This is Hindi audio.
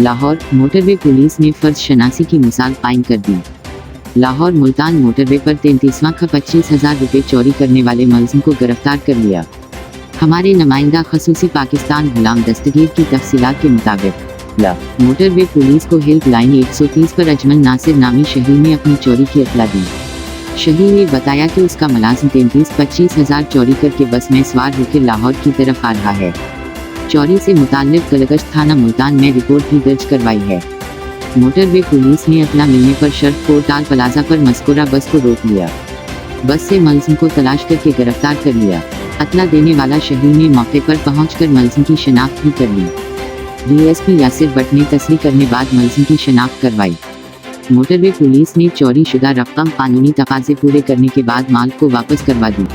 लाहौर मोटरवे पुलिस ने फर्ज शनासी की मिसाल कायम कर दी। लाहौर मुल्तान मोटरवे पर 33वां का 25,000 रुपये चोरी करने वाले मुलजिम को गिरफ्तार कर लिया। हमारे नुमाइंदा खसूसी पाकिस्तान गुलाम दस्तगीर की तफसीलात के मुताबिक मोटरवे पुलिस को हेल्पलाइन 130 पर अजमल नासिर नामी शहरी ने अपनी चोरी की इत्तला दी। शहरी ने बताया कि उसका मुलाजिम 25,000 चोरी करके बस में सवार होकर लाहौर की तरफ आ रहा है। चोरी से मुताल्लिक गलगश्त थाना मुल्तान में रिपोर्ट भी दर्ज करवाई है। मोटरवे पुलिस ने इत्तला मिलने पर शर्फ पोर्टाल प्लाजा पर मज़कूरा बस को रोक लिया। बस से मुलजिम को तलाश करके गिरफ्तार कर लिया। इत्तला देने वाला शहरी ने मौके पर पहुंचकर मुलजिम की शनाख्त भी कर ली। DSP यासिर भट्ट ने तस्दीक करने बाद मुलजिम की शनाख्त करवाई। मोटरवे पुलिस ने चोरी शुदा रकम कानूनी तकाज़े पूरे करने के बाद माल को वापस करवा दी।